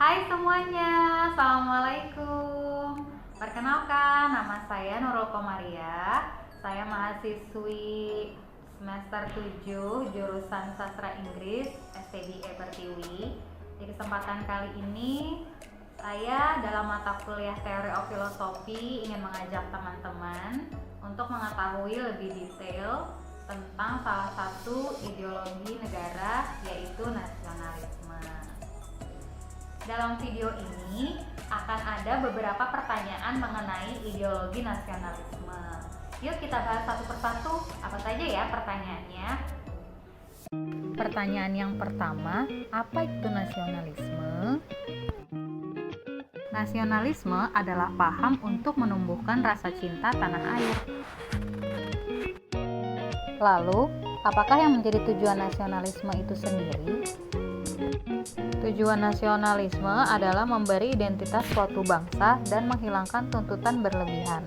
Hai semuanya, Assalamualaikum. Perkenalkan, nama saya Nurul Komaria. Saya mahasiswi semester 7 jurusan Sastra Inggris STBE Pertiwi. Di kesempatan kali ini, saya dalam mata kuliah Teori of Philosophy ingin mengajak teman-teman untuk mengetahui lebih detail tentang salah satu ideologi negara, yaitu nasionalisme. Dalam video ini akan ada beberapa pertanyaan mengenai ideologi nasionalisme. Yuk kita bahas satu persatu. Apa saja ya pertanyaannya? Pertanyaan yang pertama, apa itu nasionalisme? Nasionalisme adalah paham untuk menumbuhkan rasa cinta tanah air. Lalu, apakah yang menjadi tujuan nasionalisme itu sendiri? Tujuan nasionalisme adalah memberi identitas suatu bangsa dan menghilangkan tuntutan berlebihan.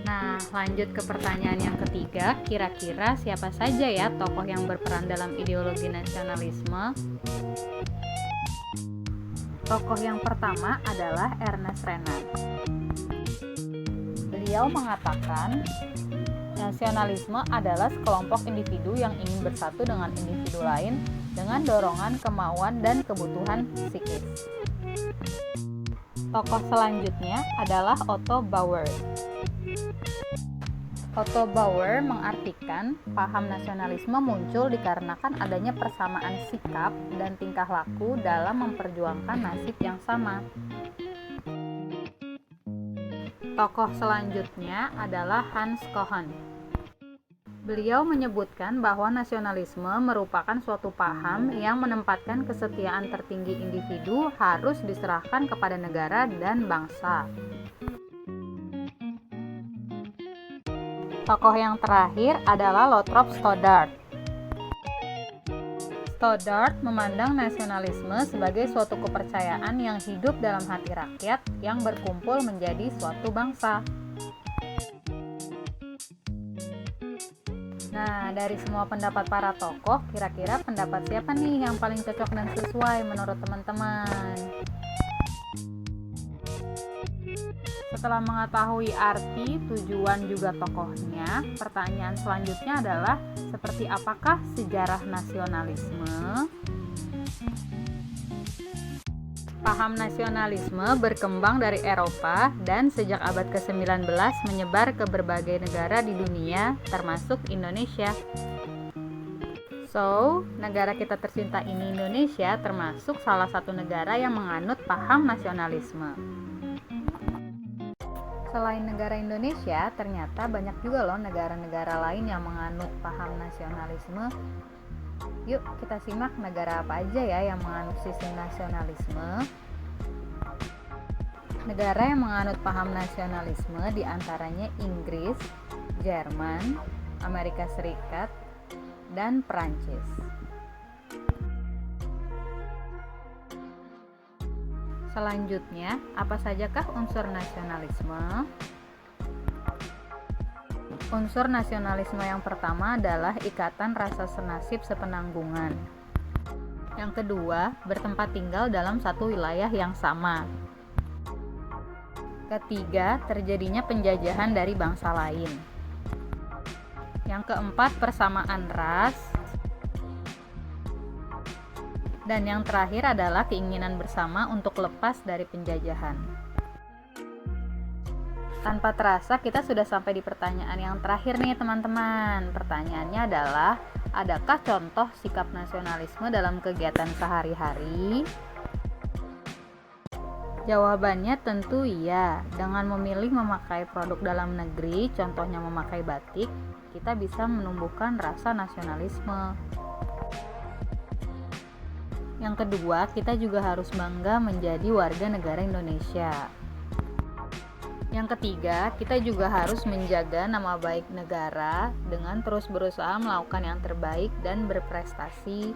Nah, lanjut ke pertanyaan yang ketiga, kira-kira siapa saja ya tokoh yang berperan dalam ideologi nasionalisme? Tokoh yang pertama adalah Ernest Renan. Beliau mengatakan, nasionalisme adalah sekelompok individu yang ingin bersatu dengan individu lain dengan dorongan, kemauan, dan kebutuhan psikis. Tokoh selanjutnya adalah Otto Bauer. Otto Bauer mengartikan paham nasionalisme muncul dikarenakan adanya persamaan sikap dan tingkah laku dalam memperjuangkan nasib yang sama. Tokoh selanjutnya adalah Hans Kohn. Beliau menyebutkan bahwa nasionalisme merupakan suatu paham yang menempatkan kesetiaan tertinggi individu harus diserahkan kepada negara dan bangsa. Tokoh yang terakhir adalah Lothrop Stoddard. Stoddard memandang nasionalisme sebagai suatu kepercayaan yang hidup dalam hati rakyat yang berkumpul menjadi suatu bangsa. Nah, dari semua pendapat para tokoh, kira-kira pendapat siapa nih yang paling cocok dan sesuai menurut teman-teman? Setelah mengetahui arti, tujuan, juga tokohnya, pertanyaan selanjutnya adalah seperti apakah sejarah nasionalisme? Paham nasionalisme berkembang dari Eropa dan sejak abad ke-19 menyebar ke berbagai negara di dunia, termasuk Indonesia. So, negara kita tercinta ini Indonesia termasuk salah satu negara yang menganut paham nasionalisme. Selain negara Indonesia, ternyata banyak juga loh negara-negara lain yang menganut paham nasionalisme. Yuk kita simak negara apa aja ya yang menganut sistem nasionalisme. Negara yang menganut paham nasionalisme diantaranya Inggris, Jerman, Amerika Serikat, dan Perancis. Selanjutnya, apa sajakah unsur nasionalisme? Unsur nasionalisme yang pertama adalah ikatan rasa senasib sepenanggungan. Yang kedua, bertempat tinggal dalam satu wilayah yang sama. Ketiga, terjadinya penjajahan dari bangsa lain. Yang keempat, persamaan ras. Dan yang terakhir adalah keinginan bersama untuk lepas dari penjajahan. Tanpa terasa kita sudah sampai di pertanyaan yang terakhir nih teman-teman. Pertanyaannya adalah, adakah contoh sikap nasionalisme dalam kegiatan sehari-hari? Jawabannya tentu iya. Dengan memilih memakai produk dalam negeri, contohnya memakai batik, kita bisa menumbuhkan rasa nasionalisme. Yang kedua, kita juga harus bangga menjadi warga negara Indonesia. Yang ketiga, kita juga harus menjaga nama baik negara dengan terus berusaha melakukan yang terbaik dan berprestasi.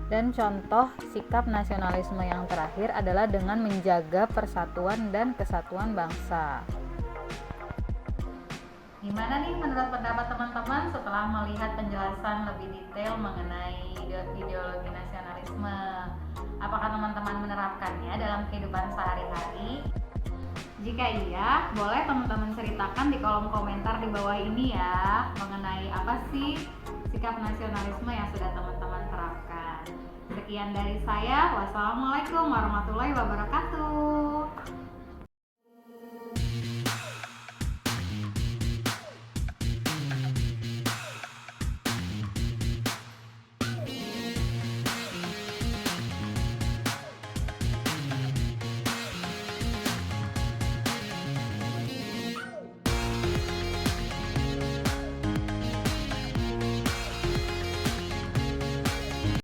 Dan contoh sikap nasionalisme yang terakhir adalah dengan menjaga persatuan dan kesatuan bangsa. Gimana nih menurut pendapat teman-teman setelah melihat penjelasan lebih detail mengenai ideologi nasionalisme? Apakah teman-teman menerapkannya dalam kehidupan sehari-hari? Jika iya, boleh teman-teman ceritakan di kolom komentar di bawah ini ya, mengenai apa sih sikap nasionalisme yang sudah teman-teman terapkan. Sekian dari saya, wassalamualaikum warahmatullahi wabarakatuh.